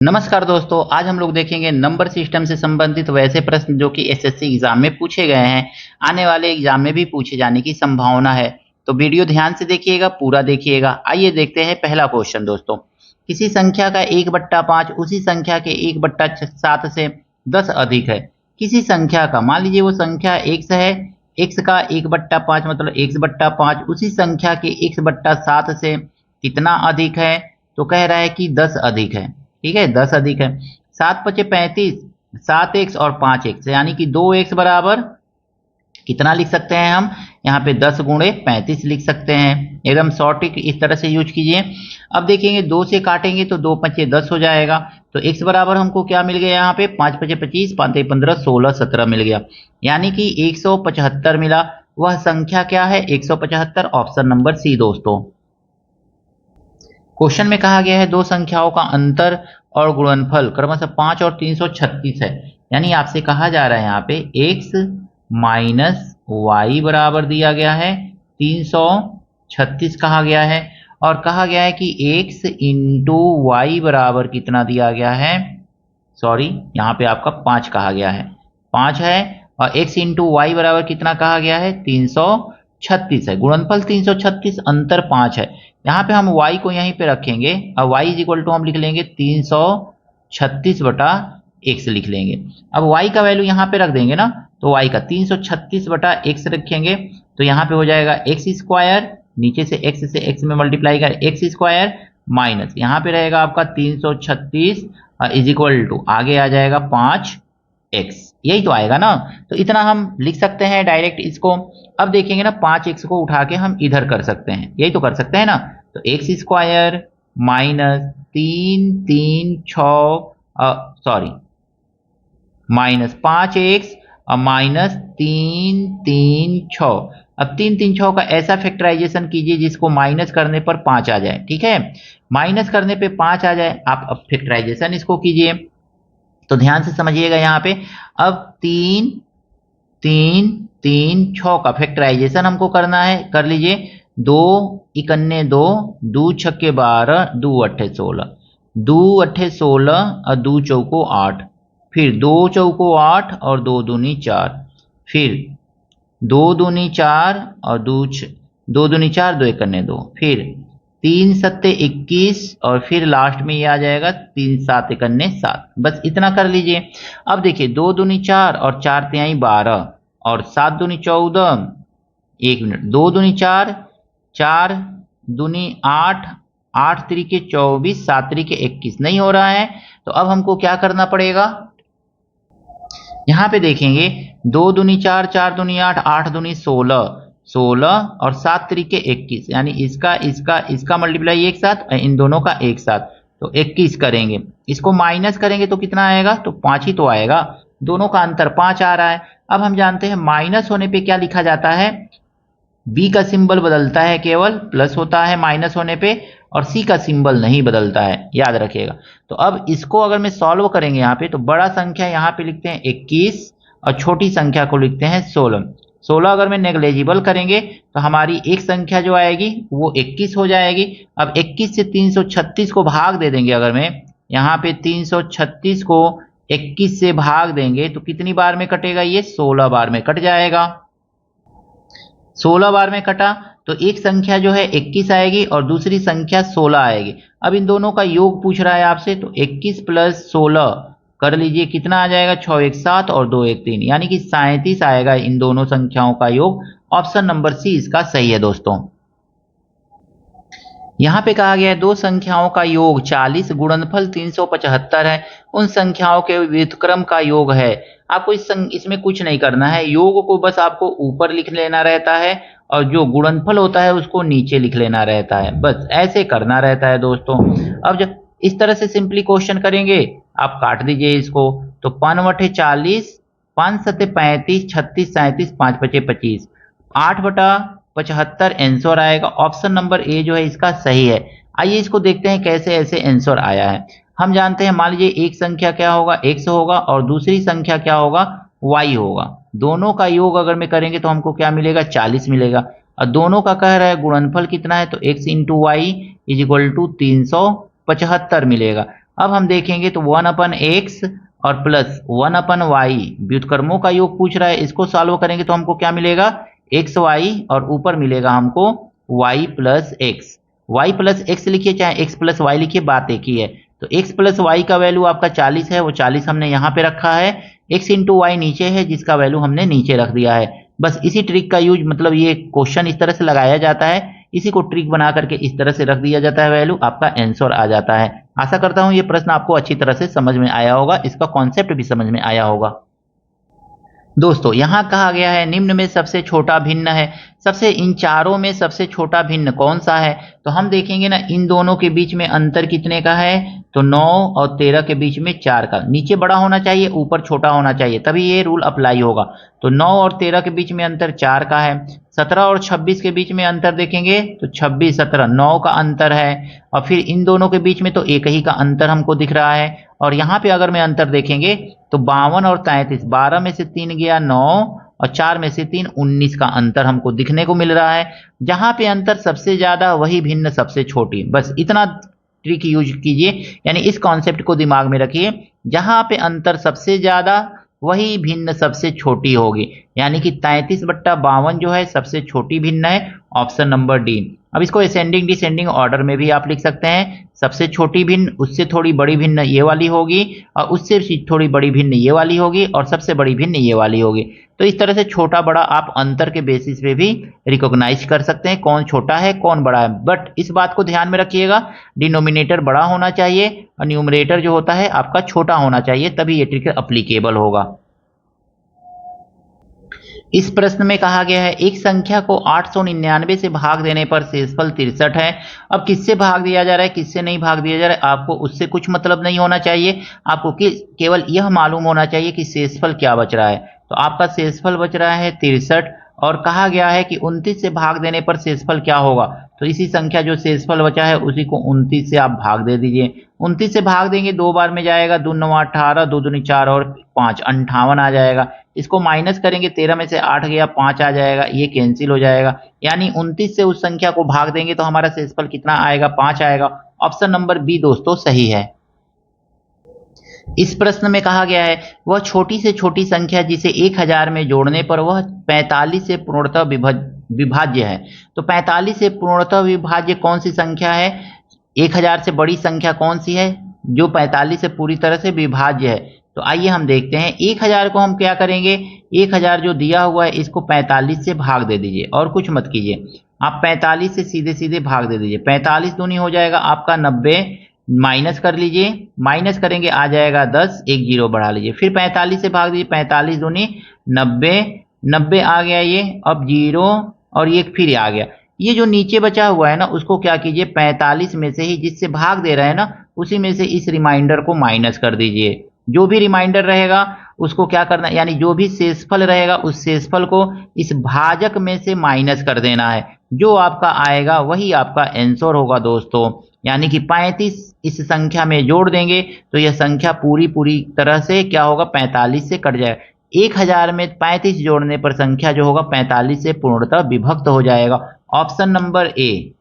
नमस्कार दोस्तों, आज हम लोग देखेंगे नंबर सिस्टम से संबंधित वैसे प्रश्न जो कि एसएससी एग्जाम में पूछे गए हैं, आने वाले एग्जाम में भी पूछे जाने की संभावना है। तो वीडियो ध्यान से देखिएगा, पूरा देखिएगा। आइए देखते हैं पहला क्वेश्चन दोस्तों। किसी संख्या का 1/5 उसी संख्या के 1/7 से 10 अधिक है। किसी संख्या का, मान लीजिए वो संख्या x है, x का 1/5 मतलब x/5 उसी संख्या के x/7 से कितना अधिक है? तो कह रहा है कि 10 अधिक है। ठीक है, 10 अधिक है। 7 पचे 35, 7x और 5x यानी कि 2x बराबर कितना लिख सकते हैं हम? यहाँ पे 10 गुणे 35 लिख सकते हैं। एकदम शॉर्ट इस तरह से यूज कीजिए। अब देखेंगे 2 से काटेंगे तो 2 पचे 10 हो जाएगा। तो x बराबर हमको क्या मिल गया? यहाँ पे 5 पचे 25, 5 तेई 15, 16, 17 मिल गया, यानी कि 175 मिला। वह संख्या क्या है? 175। ऑप्शन नंबर सी दोस्तों। क्वेश्चन में कहा गया है दो संख्याओं का अंतर और गुणनफल क्रमशः 5 और 336 है। यानी आपसे कहा जा रहा है यहाँ पे x माइनस वाई बराबर दिया गया है 336 कहा गया है, और कहा गया है कि x इंटू वाई बराबर कितना दिया गया है? सॉरी, यहाँ पे आपका 5 कहा गया है, 5 है, और x इंटू वाई बराबर कितना कहा गया है? 336 है। गुणनफल 336, अंतर 5 है। यहाँ पे हम y को यहीं पे रखेंगे और y इज इक्वल टू हम लिख लेंगे 336 बटा x लिख लेंगे। अब y का वैल्यू यहाँ पे रख देंगे ना, तो y का 336 बटा x रखेंगे तो यहाँ पे हो जाएगा x स्क्वायर, नीचे से x से x में मल्टीप्लाई कर x स्क्वायर, माइनस यहाँ पे रहेगा आपका 336 इज इक्वल टू आगे आ जाएगा 5x, यही तो आएगा ना। तो इतना हम लिख सकते हैं डायरेक्ट इसको। अब देखेंगे ना, 5x को उठा के हम इधर कर सकते हैं, यही तो कर सकते हैं ना। तो x स्क्वायर माइनस 5x और माइनस 3 3 6। अब 3 3 6 का ऐसा फैक्टराइजेशन कीजिए जिसको माइनस करने पर 5 आ जाए। ठीक है, माइनस करने पे 5 आ जाए। आप अब फैक्टराइजेशन इसको कीजिए, तो ध्यान से समझिएगा यहाँ पे। अब 3 3 3 6 का फैक्टराइजेशन हमको करना है, कर लीजिए। 2 इकन्ने 2, 2 छक्के 12, 2 अट्ठे 16, 2 अट्ठे 16 और 2 चौको 8, फिर 2 चौको 8 और 2 दूनी 4, फिर 2 दूनी 4 और 2 दूनी 4, 2 इकन्ने 2, फिर 3 सत्ते 21 और फिर लास्ट में ये आ जाएगा 3 7 इकन्ने 7। बस इतना कर लीजिए। अब देखिए 2 दूनी 4 और 4 तिहाई 12 और 7 दूनी 14, 1 मिनट, 2 दूनी 4, 4 दूनी 8, 8 त्रिके 24, 7 त्रिके 21, नहीं हो रहा है। तो अब हमको क्या करना पड़ेगा? यहाँ पे देखेंगे 2 दूनी 4, 4 दूनी 8, 8 दूनी 16, 16 और 7 त्रिके 21, यानी इसका मल्टीप्लाई एक साथ, इन दोनों का एक साथ, तो 21 करेंगे। इसको माइनस करेंगे तो कितना आएगा? तो 5 ही तो आएगा। दोनों का अंतर 5 आ रहा है। अब हम जानते हैं माइनस होने पे क्या लिखा जाता है? बी का सिंबल बदलता है, केवल प्लस होता है माइनस होने पे, और सी का सिंबल नहीं बदलता है, याद रखिएगा। तो अब इसको अगर मैं सॉल्व करेंगे यहाँ पे, तो बड़ा संख्या यहाँ पे लिखते हैं 21 और छोटी संख्या को लिखते हैं 16। 16 अगर मैं नेग्लेजिबल करेंगे तो हमारी एक संख्या जो आएगी वो 21 हो जाएगी। अब 21 से 336 को भाग दे देंगे, अगर मैं यहाँ पे 336 को 21 से भाग देंगे तो कितनी बार में कटेगा? ये 16 बार में कट जाएगा। 16 बार में कटा तो एक संख्या जो है 21 आएगी और दूसरी संख्या 16 आएगी। अब इन दोनों का योग पूछ रहा है आपसे, तो 21 प्लस 16 कर लीजिए, कितना आ जाएगा? 6 1 7 और 2 1 3, यानी कि 37 आएगा इन दोनों संख्याओं का योग। ऑप्शन नंबर सी इसका सही है दोस्तों। यहाँ पे कहा गया है दो संख्याओं का योग 40, गुणनफल 375 है। उन संख्याओं के व्युत्क्रम का योग है। आपको इसमें कुछ नहीं करना है, योग को बस आपको ऊपर लिख लेना रहता है और जो गुणनफल होता है उसको नीचे लिख लेना रहता है, बस ऐसे करना रहता है दोस्तों। अब जब इस तरह से सिंपली क्वेश्चन करेंगे, आप काट दीजिए इसको, तो 5 बटे 40, 5 सत्ते 35, 36 37, 5 पचे 25, 8/75 आंसर आएगा। ऑप्शन नंबर ए जो है इसका सही है। आइए इसको देखते हैं कैसे ऐसे आंसर आया है। हम जानते हैं, मान लीजिए एक संख्या क्या होगा? x होगा और दूसरी संख्या क्या होगा? y होगा। दोनों का योग अगर मैं करेंगे तो हमको क्या मिलेगा? 40 मिलेगा। और दोनों का कह रहा है गुणनफल कितना है, तो x into Y is equal to 375 मिलेगा। अब हम देखेंगे तो 1/x और प्लस 1/y व्युत्क्रमों का योग पूछ रहा है, इसको सॉल्व करेंगे तो हमको क्या मिलेगा, xy और ऊपर मिलेगा हमको y plus x. y plus x लिखिए चाहे x प्लस वाई लिखिए, बात एक ही है। तो x प्लस वाई का वैल्यू आपका 40 है, वो 40 हमने यहाँ पे रखा है, x इंटू वाई नीचे है जिसका वैल्यू हमने नीचे रख दिया है। बस इसी ट्रिक का यूज, मतलब ये क्वेश्चन इस तरह से लगाया जाता है, इसी को ट्रिक बना करके इस तरह से रख दिया जाता है, वैल्यू आपका आंसर आ जाता है। आशा करता हूं ये प्रश्न आपको अच्छी तरह से समझ में आया होगा, इसका कॉन्सेप्ट भी समझ में आया होगा। दोस्तों यहाँ कहा गया है निम्न में सबसे छोटा भिन्न है, सबसे इन चारों में सबसे छोटा भिन्न कौन सा है। तो हम देखेंगे ना, इन दोनों के बीच में अंतर कितने का है, तो 9 और 13 के बीच में 4 का, नीचे बड़ा होना चाहिए ऊपर छोटा होना चाहिए, तभी ये रूल अप्लाई होगा। तो 9 और 13 के बीच में अंतर 4 का है। 17 और 26 के बीच में अंतर देखेंगे तो 26 17 9 का अंतर है, और फिर इन दोनों के बीच में तो एक ही का अंतर हमको दिख रहा है। और यहाँ पे अगर मैं अंतर देखेंगे तो 52 और 33, 12 में से 3 गया 9 और 4 में से 3 19 का अंतर हमको दिखने को मिल रहा है। जहाँ पे अंतर सबसे ज्यादा वही भिन्न सबसे छोटी, बस इतना ट्रिक यूज कीजिए, यानी इस कॉन्सेप्ट को दिमाग में रखिए, जहाँ पे अंतर सबसे ज्यादा वही भिन्न सबसे छोटी होगी, यानी कि 33/52 जो है सबसे छोटी भिन्न है, ऑप्शन नंबर डी। अब इसको असेंडिंग डिसेंडिंग ऑर्डर में भी आप लिख सकते हैं, सबसे छोटी भिन्न, उससे थोड़ी बड़ी भिन्न ये वाली होगी, और उससे थोड़ी बड़ी भिन्न ये वाली होगी, और सबसे बड़ी भिन्न ये वाली होगी। तो इस तरह से छोटा बड़ा आप अंतर के बेसिस पे भी रिकॉग्नाइज कर सकते हैं कौन छोटा है कौन बड़ा है। बट इस बात को ध्यान में रखिएगा, डिनोमिनेटर बड़ा होना चाहिए और न्यूमरेटर जो होता है आपका छोटा होना चाहिए, तभी ये ट्रिक अप्लीकेबल होगा। इस प्रश्न में कहा गया है एक संख्या को 899 से भाग देने पर शेषफल 63 है। अब किससे भाग दिया जा रहा है किससे नहीं भाग दिया जा रहा है, आपको उससे कुछ मतलब नहीं होना चाहिए, आपको केवल यह मालूम होना चाहिए कि शेषफल क्या बच रहा है। तो आपका शेषफल बच रहा है 63, और कहा गया है कि 29 से भाग देने पर शेषफल क्या होगा। तो इसी संख्या जो शेषफल बचा है उसी को 29 से आप भाग दे दीजिए। 29 से भाग देंगे 2 बार में जाएगा, 2 9 18, 2 दूनी 4 और 5 58 आ जाएगा। इसको माइनस करेंगे, 13 में से 8 गया 5 आ जाएगा, ये कैंसिल हो जाएगा, यानी 29 से उस संख्या को भाग देंगे तो हमारा शेषफल कितना आएगा, 5 आएगा। ऑप्शन नंबर बी दोस्तों सही है। इस प्रश्न में कहा गया है वह छोटी से छोटी संख्या जिसे 1000 में जोड़ने पर वह 45 से पूर्णतः विभाज्य है। तो 45 से पूर्णतः विभाज्य कौन सी संख्या है, 1000 से बड़ी संख्या कौन सी है जो 45 से पूरी तरह से विभाज्य है। तो आइए हम देखते हैं, 1000 को हम क्या करेंगे, 1000 जो दिया हुआ है इसको 45 से भाग दे दीजिए, और कुछ मत कीजिए, आप 45 से सीधे सीधे भाग दे दीजिए। 45 दूनी हो जाएगा आपका 90, माइनस कर लीजिए, माइनस करेंगे आ जाएगा 10, एक जीरो बढ़ा लीजिए, फिर 45 से भाग दीजिए, 45 दूनी 90, 90 आ गया ये, अब जीरो और ये फिर आ गया। ये जो नीचे बचा हुआ है ना उसको क्या कीजिए, 45 में से ही जिससे भाग दे रहे हैं ना उसी में से इस रिमाइंडर को माइनस कर दीजिए। जो भी रिमाइंडर रहेगा उसको क्या करना है, यानी जो भी शेषफल रहेगा उस शेषफल को इस भाजक में से माइनस कर देना है, जो आपका आएगा वही आपका आंसर होगा दोस्तों। यानी कि 35 इस संख्या में जोड़ देंगे तो यह संख्या पूरी तरह से क्या होगा, 45 से कट जाएगा। 1000 में 35 जोड़ने पर संख्या जो होगा 45 से पूर्णतः विभक्त हो जाएगा। Option number A.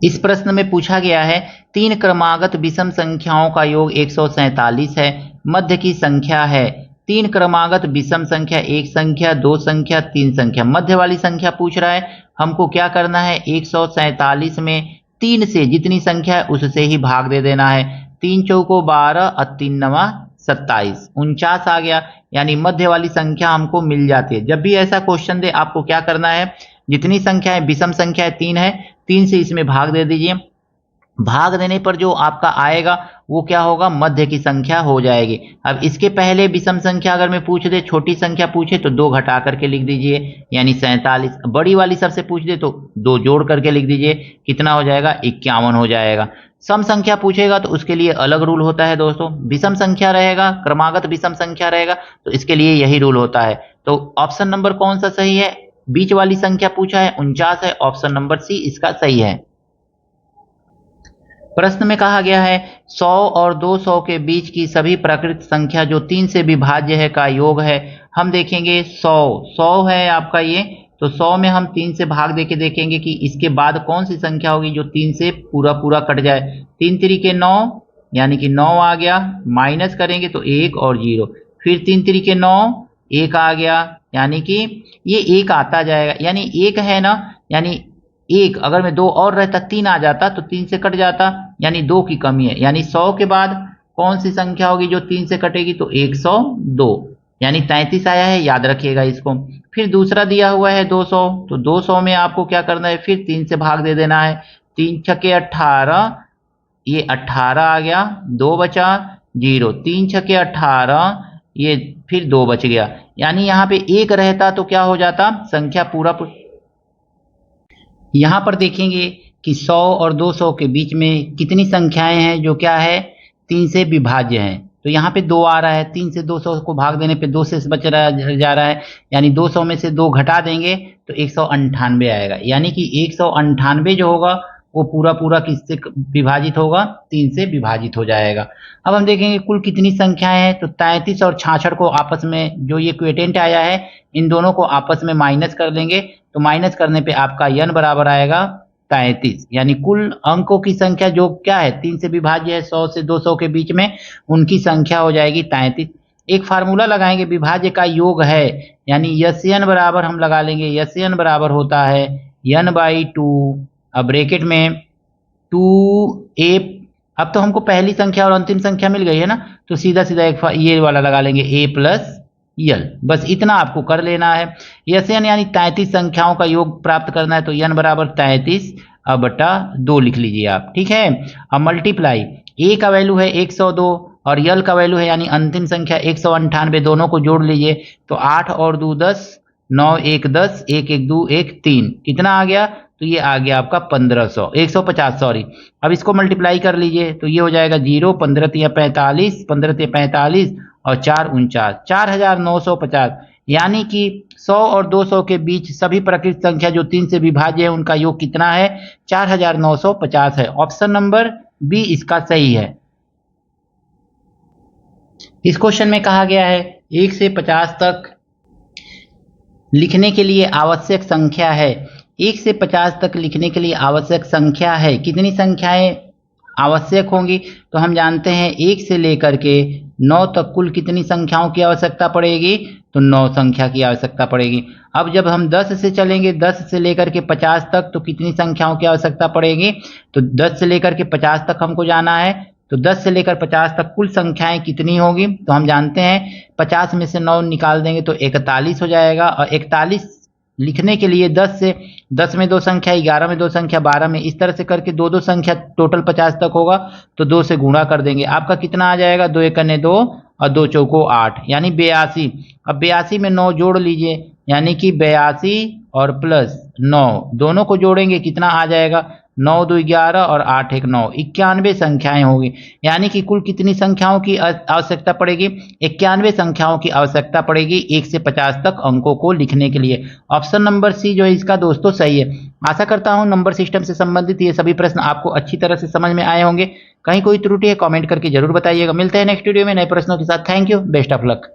इस प्रश्न में पूछा गया है 3 क्रमागत विषम संख्याओं का योग 147 है, मध्य की संख्या है। 3 क्रमागत विषम संख्या, 1 संख्या 2 संख्या 3 संख्या, मध्य वाली संख्या पूछ रहा है। हमको क्या करना है, 147 में 3 से जितनी संख्या है उससे ही भाग दे देना है। 3 चौको 12 और 3 नवा 27, 49 आ गया, यानी मध्य वाली संख्या हमको मिल जाती है। जब भी ऐसा क्वेश्चन दे आपको क्या करना है, जितनी संख्या है विषम संख्या 3 है, 3 से इसमें भाग दे दीजिए। भाग देने पर जो आपका आएगा वो क्या होगा, मध्य की संख्या हो जाएगी। अब इसके पहले विषम संख्या अगर मैं पूछ दे, छोटी संख्या पूछे तो 2 घटा करके लिख दीजिए, यानी 47। बड़ी वाली सबसे पूछ दे तो 2 जोड़ करके लिख दीजिए, कितना हो जाएगा, 51 हो जाएगा। सम संख्या पूछेगा तो उसके लिए अलग रूल होता है दोस्तों। विषम संख्या रहेगा, क्रमागत विषम संख्या रहेगा तो इसके लिए यही रूल होता है। तो ऑप्शन नंबर कौन सा सही है, बीच वाली संख्या पूछा है 49 है, ऑप्शन नंबर सी इसका सही है। प्रश्न में कहा गया है 100 और 200 के बीच की सभी प्राकृत संख्या जो 3 से विभाज्य है का योग है। हम देखेंगे 100 है आपका, ये तो 100 में हम 3 से भाग देके देखेंगे कि इसके बाद कौन सी संख्या होगी जो 3 से पूरा पूरा कट जाए। 3 तिरिके 9 यानी कि 9 आ गया, माइनस करेंगे तो 1 और 0, फिर 3 तिरिके 9 1 आ गया, यानी कि ये 1 आता जाएगा, यानी 1 है ना, यानी 1 अगर मैं 2 और रहता 3 आ जाता तो 3 से कट जाता, यानी 2 की कमी है, यानी 100 के बाद कौन सी संख्या होगी जो 3 से कटेगी, तो 102, यानी 33 आया है, याद रखिएगा इसको। फिर दूसरा दिया हुआ है 200, तो 200 में आपको क्या करना है, फिर 3 से भाग दे देना है। 3 छके 18, ये 18 आ गया, 2 बचा 0, 3 छके 18, ये फिर 2 बच गया, यानी यहाँ पे 1 रहता तो क्या हो जाता, संख्या पूरा। यहाँ पर देखेंगे कि 100 और 200 के बीच में कितनी संख्याएं हैं जो क्या है, 3 से विभाज्य हैं। तो यहाँ पे 2 आ रहा है, 3 से 200 को भाग देने पे 2 से बच रहा जा रहा है, यानी 200 में से 2 घटा देंगे तो 198 आएगा, यानी कि 198 जो होगा वो पूरा पूरा किससे विभाजित होगा, 3 से विभाजित हो जाएगा। अब हम देखेंगे कुल कितनी संख्याएं हैं, तो 33 और 66 को आपस में जो ये क्वोटिएंट आया है इन दोनों को आपस में माइनस कर देंगे, तो माइनस करने पे आपका n बराबर आएगा 33, यानी कुल अंकों की संख्या जो क्या है 3 से विभाज्य है 100 से 200 के बीच में, उनकी संख्या हो जाएगी 33। एक फार्मूला लगाएंगे, विभाज्य का योग है, यानी Sn बराबर हम लगा लेंगे, Sn बराबर होता है n/2, अब ब्रैकेट में 2a, अब तो हमको पहली संख्या और अंतिम संख्या मिल गई है ना, तो सीधा सीधा एक ये वाला लगा लेंगे a प्लस यल, बस इतना आपको कर लेना है। Sn यानी 33 संख्याओं का योग प्राप्त करना है, तो n बराबर 33 अब बटा 2 लिख लीजिए आप, ठीक है। अब मल्टीप्लाई, a का वैल्यू है 102 और यल का वैल्यू है यानी अंतिम संख्या 198, दोनों को जोड़ लीजिए, तो 8 और 2 10, 9 1 10, 1 1 2 1 3, कितना आ गया, तो ये आ गया आपका 150 सॉरी। अब इसको मल्टीप्लाई कर लीजिए, तो ये हो जाएगा 0, 15 तिया 45, 15 तिया 45 और 4 49, 4950, यानी कि 100 और 200 के बीच सभी प्रकृत संख्या जो 3 से विभाज्य है उनका योग कितना है, 4950 है। ऑप्शन नंबर बी इसका सही है। इस क्वेश्चन में कहा गया है 1 से 50 तक लिखने के लिए आवश्यक संख्या है, 1 से 50 तक लिखने के लिए आवश्यक संख्या है, कितनी संख्याएं आवश्यक होंगी, तो हम जानते हैं 1 से लेकर के 9 तक कुल कितनी संख्याओं की आवश्यकता पड़ेगी, तो 9 संख्या की आवश्यकता पड़ेगी। अब जब हम 10 से चलेंगे, 10 से लेकर के 50 तक, तो कितनी संख्याओं की आवश्यकता पड़ेगी, तो 10 से लेकर के 50 तक हमको जाना है, तो 10 से लेकर 50 तक कुल संख्याएं कितनी होगी, तो हम जानते हैं 50 में से 9 निकाल देंगे तो 41 हो जाएगा, और 41 लिखने के लिए 10 में 2 संख्या, 11 में 2 संख्या, 12 में, इस तरह से करके 2 संख्या टोटल 50 तक होगा, तो 2 से गुणा कर देंगे, आपका कितना आ जाएगा, 2 एकने 2 और 2 चौको 8, यानी 82। अब 82 में 9 जोड़ लीजिए, यानी कि 82 और प्लस 9 दोनों को जोड़ेंगे, कितना आ जाएगा, 9 2 11 और 8 1 9, 91 संख्याएं होगी, यानी कि कुल कितनी संख्याओं की आवश्यकता पड़ेगी, 91 संख्याओं की आवश्यकता पड़ेगी 1 से 50 तक अंकों को लिखने के लिए। ऑप्शन नंबर सी जो है इसका दोस्तों सही है। आशा करता हूं नंबर सिस्टम से संबंधित ये सभी प्रश्न आपको अच्छी तरह से समझ में आए होंगे। कहीं कोई त्रुटि है कमेंट करके जरूर बताइएगा। मिलते हैं नेक्स्ट वीडियो में नए प्रश्नों के साथ। Thank you, best of luck.